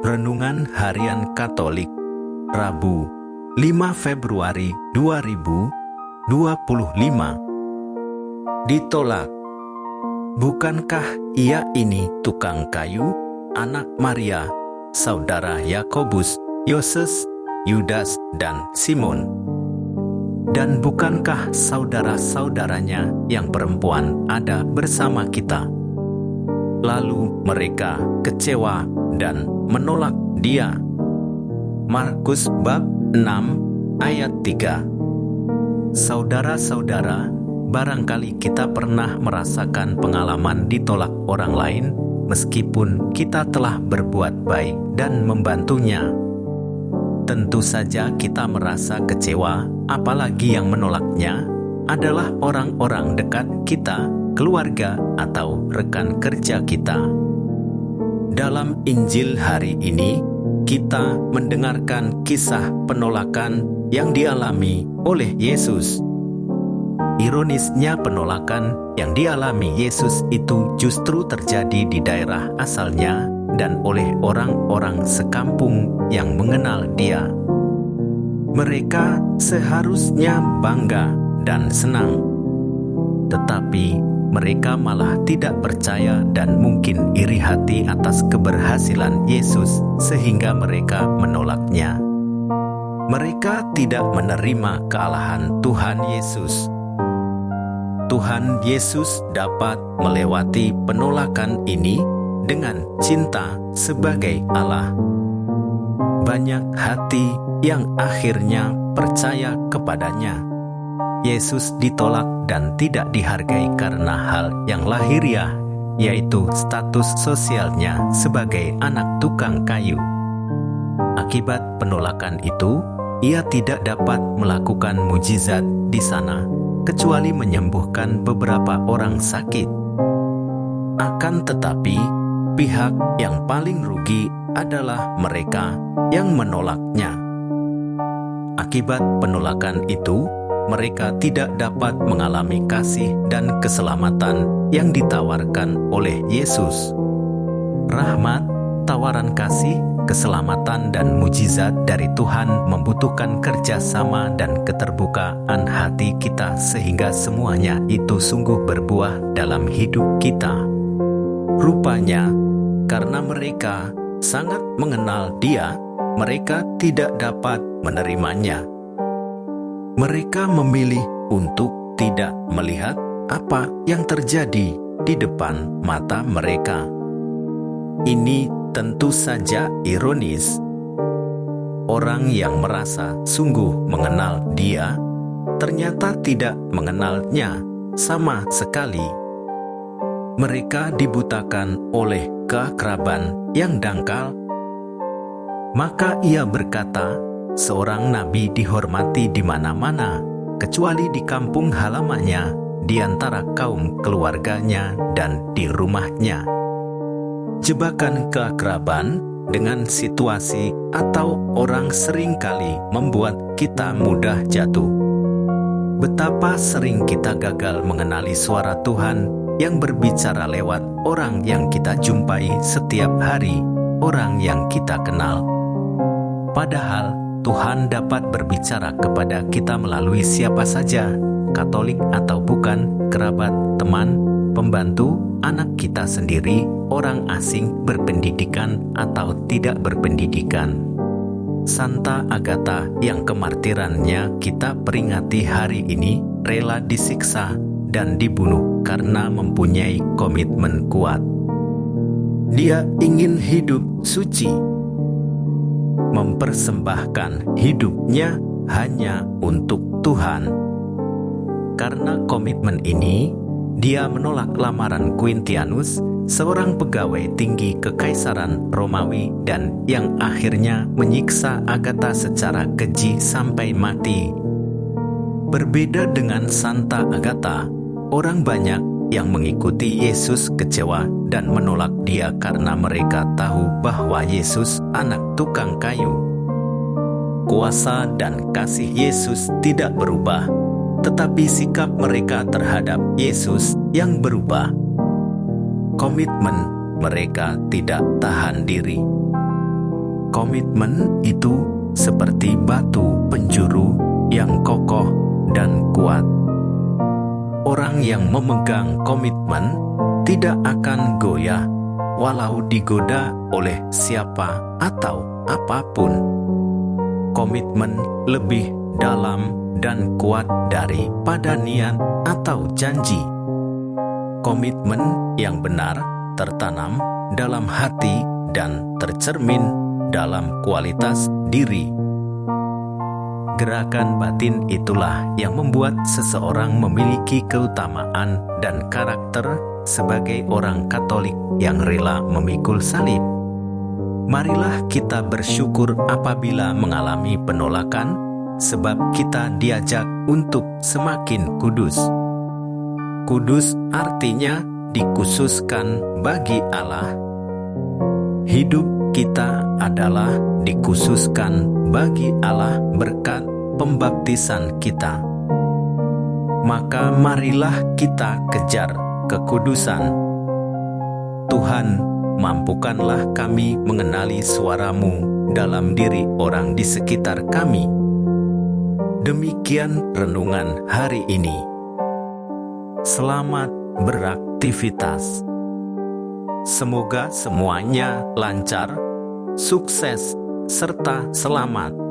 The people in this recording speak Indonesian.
Renungan Harian Katolik, Rabu, 5 Februari 2025. Ditolak. Bukankah ia ini tukang kayu, anak Maria, saudara Yakobus, Yoses, Yudas, dan Simon? Dan bukankah saudara-saudaranya yang perempuan ada bersama kita? Lalu mereka kecewa dan menolak dia. Markus bab 6 ayat 3. Saudara-saudara, barangkali kita pernah merasakan pengalaman ditolak orang lain meskipun kita telah berbuat baik dan membantunya. Tentu saja kita merasa kecewa, apalagi yang menolaknya adalah orang-orang dekat kita, keluarga, atau rekan kerja kita. Dalam Injil hari ini, kita mendengarkan kisah penolakan yang dialami oleh Yesus. Ironisnya, penolakan yang dialami Yesus itu justru terjadi di daerah asalnya dan oleh orang-orang sekampung yang mengenal Dia. Mereka seharusnya bangga dan senang, tetapi mereka malah tidak percaya dan mungkin iri hati atas keberhasilan Yesus sehingga mereka menolaknya. Mereka tidak menerima kealahan Tuhan Yesus. Tuhan Yesus dapat melewati penolakan ini dengan cinta sebagai Allah. Banyak hati yang akhirnya percaya kepadanya. Yesus ditolak dan tidak dihargai karena hal yang lahiriah, yaitu status sosialnya sebagai anak tukang kayu. Akibat penolakan itu, ia tidak dapat melakukan mujizat di sana, kecuali menyembuhkan beberapa orang sakit. Akan tetapi, pihak yang paling rugi adalah mereka yang menolaknya. Akibat penolakan itu, mereka tidak dapat mengalami kasih dan keselamatan yang ditawarkan oleh Yesus. Rahmat, tawaran kasih, keselamatan, dan mujizat dari Tuhan membutuhkan kerjasama dan keterbukaan hati kita sehingga semuanya itu sungguh berbuah dalam hidup kita. Rupanya, karena mereka sangat mengenal Dia, mereka tidak dapat menerimanya. Mereka memilih untuk tidak melihat apa yang terjadi di depan mata mereka. Ini tentu saja ironis. Orang yang merasa sungguh mengenal Dia ternyata tidak mengenalnya sama sekali. Mereka dibutakan oleh keakraban yang dangkal. Maka ia berkata, seorang nabi dihormati di mana-mana, kecuali di kampung halamannya, di antara kaum keluarganya, dan di rumahnya. Jebakan keakraban dengan situasi atau orang seringkali membuat kita mudah jatuh. Betapa sering kita gagal mengenali suara Tuhan yang berbicara lewat orang yang kita jumpai setiap hari, orang yang kita kenal. Padahal Tuhan dapat berbicara kepada kita melalui siapa saja, Katolik atau bukan, kerabat, teman, pembantu, anak kita sendiri, orang asing, berpendidikan atau tidak berpendidikan. Santa Agatha yang kemartirannya kita peringati hari ini rela disiksa dan dibunuh karena mempunyai komitmen kuat. Dia ingin hidup suci, mempersembahkan hidupnya hanya untuk Tuhan. Karena komitmen ini, dia menolak lamaran Quintianus, seorang pegawai tinggi Kekaisaran Romawi dan yang akhirnya menyiksa Agatha secara keji sampai mati. Berbeda dengan Santa Agatha, orang banyak yang mengikuti Yesus kecewa dan menolak Dia karena mereka tahu bahwa Yesus anak tukang kayu. Kuasa dan kasih Yesus tidak berubah, tetapi sikap mereka terhadap Yesus yang berubah. Komitmen mereka tidak tahan diri. Komitmen itu seperti batu penjuru yang kokoh dan kuat. Orang yang memegang komitmen tidak akan goyah walau digoda oleh siapa atau apapun. Komitmen lebih dalam dan kuat daripada niat atau janji. Komitmen yang benar tertanam dalam hati dan tercermin dalam kualitas diri. Gerakan batin itulah yang membuat seseorang memiliki keutamaan dan karakter sebagai orang Katolik yang rela memikul salib. Marilah kita bersyukur apabila mengalami penolakan, sebab kita diajak untuk semakin kudus. Kudus artinya dikhususkan bagi Allah. Hidup kita adalah dikhususkan bagi Allah berkat pembaptisan kita. Maka marilah kita kejar kekudusan. Tuhan, mampukanlah kami mengenali suara-Mu dalam diri orang di sekitar kami. Demikian renungan hari ini. Selamat beraktivitas. Semoga semuanya lancar, sukses, serta selamat.